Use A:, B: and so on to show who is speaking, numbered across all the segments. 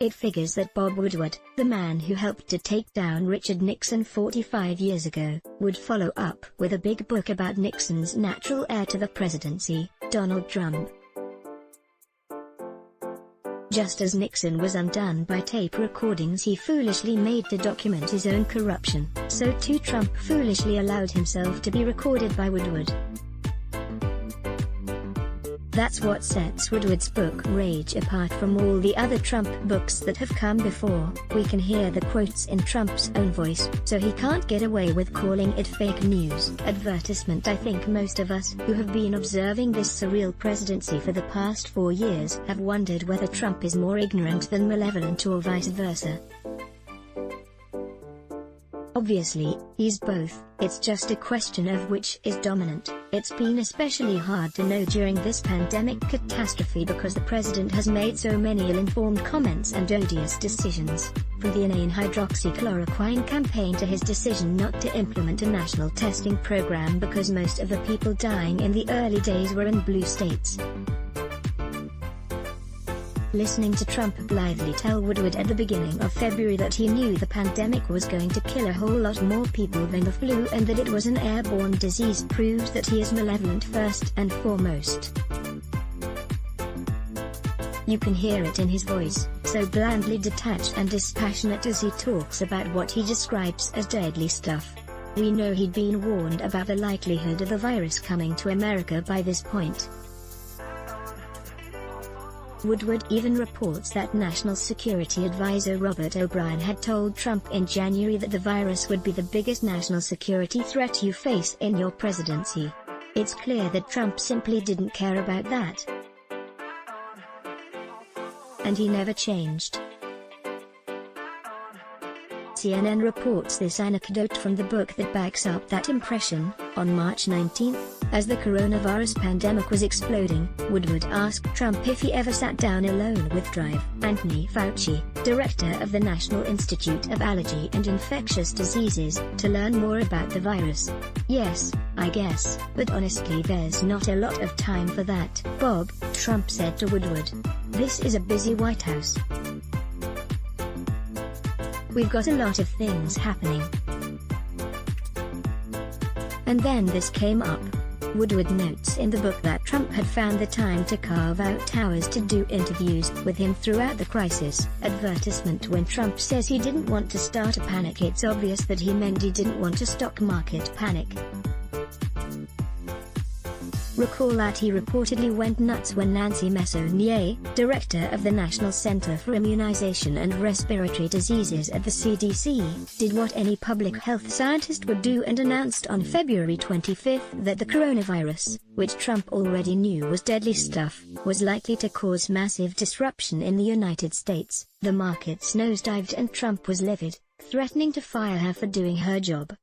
A: Inside figures that Bob Woodward, the man who helped to take down Richard Nixon 45 years ago, would follow up with a big book about Nixon's natural heir to the presidency, Donald Trump. Just as Nixon was undone by tape recordings he foolishly made to document his own corruption, so too Trump foolishly allowed himself to be recorded by Woodward. That's what sets Woodward's book Rage apart from all the other Trump books that have come before. We can hear the quotes in Trump's own voice, so he can't get away with calling it fake news advertisement. I think most of us who have been observing this surreal presidency for the past 4 years have wondered whether Trump is more ignorant than malevolent or vice versa. Obviously, he's both. It's just a question of which is dominant. It's been especially hard to know during this pandemic catastrophe because the president has made so many ill-informed comments and odious decisions, from the inane hydroxychloroquine campaign to his decision not to implement a national testing program because most of the people dying in the early days were in blue states. Listening to Trump blithely tell Woodward at the beginning of February that he knew the pandemic was going to kill a whole lot more people than the flu and that it was an airborne disease proves that he is malevolent first and foremost. You can hear it in his voice, so blandly detached and dispassionate as he talks about what he describes as deadly stuff. We know he'd been warned about the likelihood of the virus coming to America by this point. Woodward even reports that National Security Advisor Robert O'Brien had told Trump in January that the virus would be the biggest national security threat you face in your presidency. It's clear that Trump simply didn't care about that. And he never changed. CNN reports this anecdote from the book that backs up that impression. On March 19, as the coronavirus pandemic was exploding, Woodward asked Trump if he ever sat down alone with Anthony Fauci, director of the National Institute of Allergy and Infectious Diseases, to learn more about the virus. "Yes, I guess, but honestly there's not a lot of time for that, Bob," Trump said to Woodward. "This is a busy White House. We've got a lot of things happening." And then this came up. Woodward notes in the book that Trump had found the time to carve out hours to do interviews with him throughout the crisis. Advertisement. When Trump says he didn't want to start a panic, it's obvious that he meant he didn't want a stock market panic. Recall that he reportedly went nuts when Nancy Messonnier, director of the National Center for Immunization and Respiratory Diseases at the CDC, did what any public health scientist would do and announced on February 25 that the coronavirus, which Trump already knew was deadly stuff, was likely to cause massive disruption in the United States. The markets nosedived and Trump was livid, threatening to fire her for doing her job.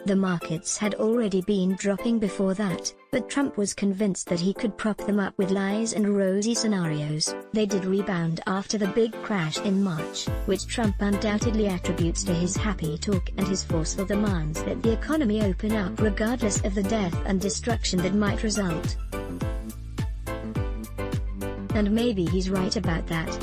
A: The markets had already been dropping before that, but Trump was convinced that he could prop them up with lies and rosy scenarios. They did rebound after the big crash in March, which Trump undoubtedly attributes to his happy talk and his forceful demands that the economy open up regardless of the death and destruction that might result. And maybe he's right about that.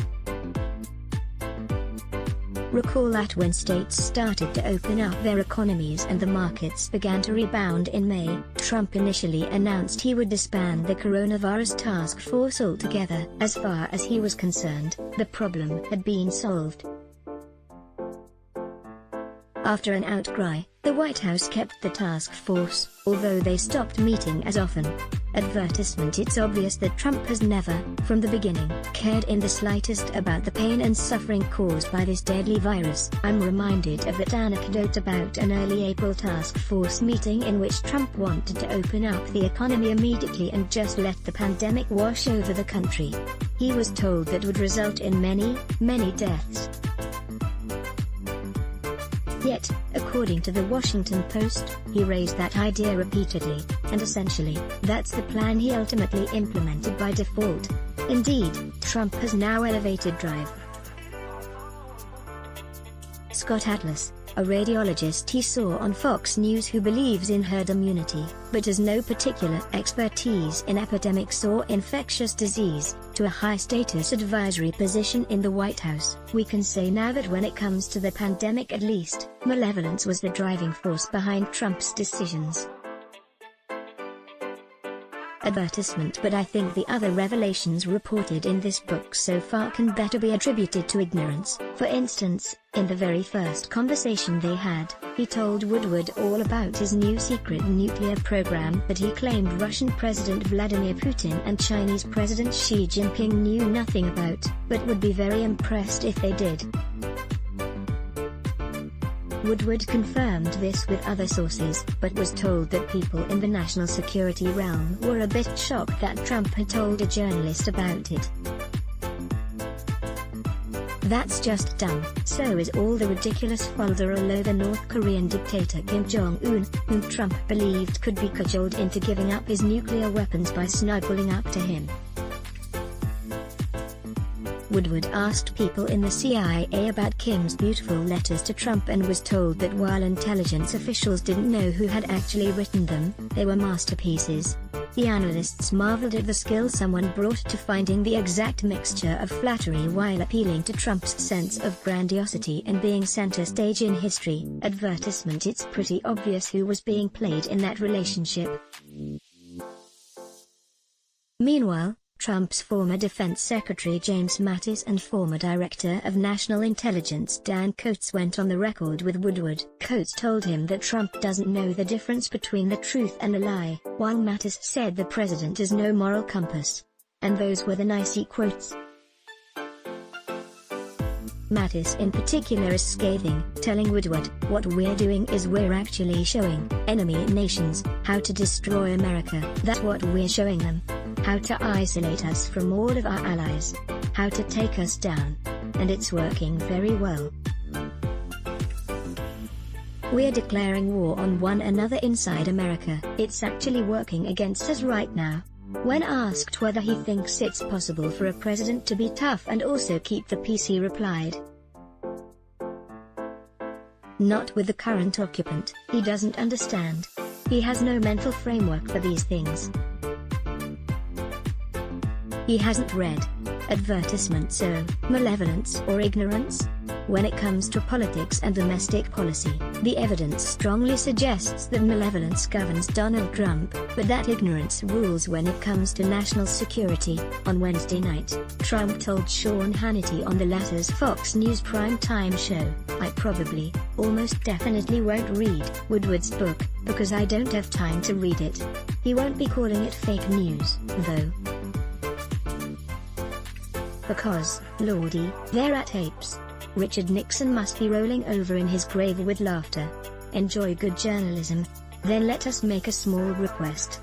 A: Recall that when states started to open up their economies and the markets began to rebound in May, Trump initially announced he would disband the coronavirus task force altogether. As far as he was concerned, the problem had been solved. After an outcry, the White House kept the task force, although they stopped meeting as often. Advertisement. It's obvious that Trump has never, from the beginning, cared in the slightest about the pain and suffering caused by this deadly virus. I'm reminded of that anecdote about an early April task force meeting in which Trump wanted to open up the economy immediately and just let the pandemic wash over the country. He was told that would result in many, many deaths. Yet, according to the Washington Post, he raised that idea repeatedly, and essentially, that's the plan he ultimately implemented by default. Indeed, Trump has now elevated Drive. Scott Atlas, a radiologist he saw on Fox News who believes in herd immunity, but has no particular expertise in epidemics or infectious disease, to a high-status advisory position in the White House. We can say now that when it comes to the pandemic at least, malevolence was the driving force behind Trump's decisions. Advertisement. But I think the other revelations reported in this book so far can better be attributed to ignorance. For instance, in the very first conversation they had, he told Woodward all about his new secret nuclear program that he claimed Russian President Vladimir Putin and Chinese President Xi Jinping knew nothing about, but would be very impressed if they did. Woodward confirmed this with other sources, but was told that people in the national security realm were a bit shocked that Trump had told a journalist about it. That's just dumb. So is all the ridiculous folderol the North Korean dictator Kim Jong-un, whom Trump believed could be cajoled into giving up his nuclear weapons by snuggling up to him. Woodward asked people in the CIA about Kim's beautiful letters to Trump and was told that while intelligence officials didn't know who had actually written them, they were masterpieces. The analysts marveled at the skill someone brought to finding the exact mixture of flattery while appealing to Trump's sense of grandiosity and being center stage in history. Advertisement. It's pretty obvious who was being played in that relationship. Meanwhile, Trump's former Defense Secretary James Mattis and former Director of National Intelligence Dan Coats went on the record with Woodward. Coats told him that Trump doesn't know the difference between the truth and a lie, while Mattis said the president has no moral compass. And those were the nicey quotes. Mattis in particular is scathing, telling Woodward, "What we're doing is we're actually showing enemy nations how to destroy America. That's what we're showing them. How to isolate us from all of our allies. How to take us down. And it's working very well. We're declaring war on one another inside America. It's actually working against us right now." When asked whether he thinks it's possible for a president to be tough and also keep the peace, he replied, "Not with the current occupant. He doesn't understand. He has no mental framework for these things. He hasn't read." Advertisement. So, malevolence or ignorance? When it comes to politics and domestic policy, the evidence strongly suggests that malevolence governs Donald Trump, but that ignorance rules when it comes to national security. On Wednesday night, Trump told Sean Hannity on the latter's Fox News primetime show, "I probably, almost definitely won't read Woodward's book, because I don't have time to read it." He won't be calling it fake news, though. Because, lordy, there are tapes. Richard Nixon must be rolling over in his grave with laughter. Enjoy good journalism. Then let us make a small request.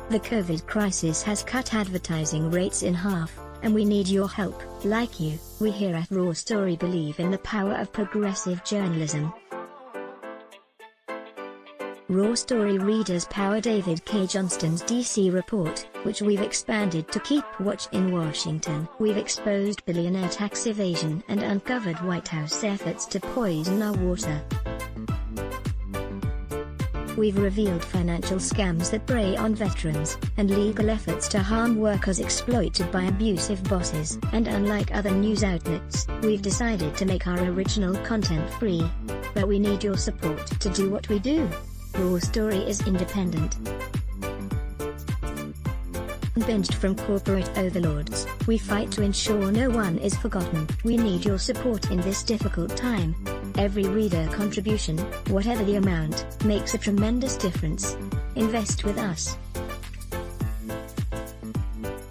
A: The COVID crisis has cut advertising rates in half, and we need your help. Like you, we here at Raw Story believe in the power of progressive journalism. Raw Story readers power David K. Johnston's D.C. report, which we've expanded to keep watch in Washington. We've exposed billionaire tax evasion and uncovered White House efforts to poison our water. We've revealed financial scams that prey on veterans, and legal efforts to harm workers exploited by abusive bosses. And unlike other news outlets, we've decided to make our original content free. But we need your support to do what we do. Raw Story is independent. Unbinged from corporate overlords, we fight to ensure no one is forgotten. We need your support in this difficult time. Every reader contribution, whatever the amount, makes a tremendous difference. Invest with us.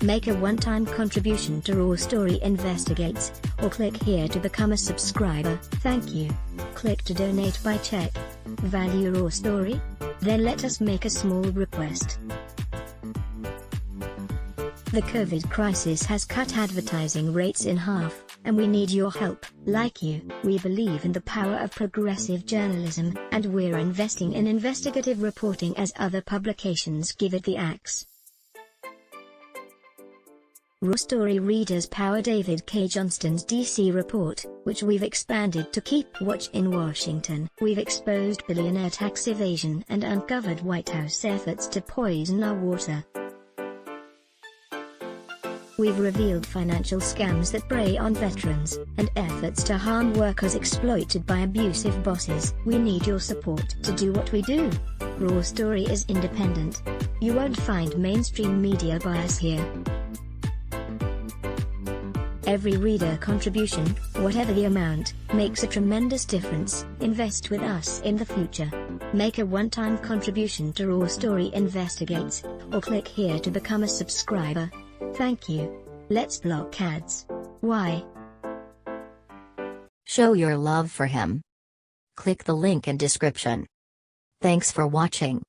A: Make a one-time contribution to Raw Story Investigates, or click here to become a subscriber. Thank you. Click to donate by check. Value Raw Story? Then let us make a small request. The COVID crisis has cut advertising rates in half, and we need your help. Like you, we believe in the power of progressive journalism, and we're investing in investigative reporting as other publications give it the axe. Raw Story readers power David K. Johnston's DC report, which we've expanded to keep watch in Washington. We've exposed billionaire tax evasion and uncovered White House efforts to poison our water. We've revealed financial scams that prey on veterans, and efforts to harm workers exploited by abusive bosses. We need your support to do what we do. Raw Story is independent. You won't find mainstream media bias here. Every reader contribution, whatever the amount, makes a tremendous difference. Invest with us in the future. Make a one-time contribution to Raw Story Investigates, or click here to become a subscriber. Thank you. Let's block ads. Why?
B: Show your love for him. Click the link in description. Thanks for watching.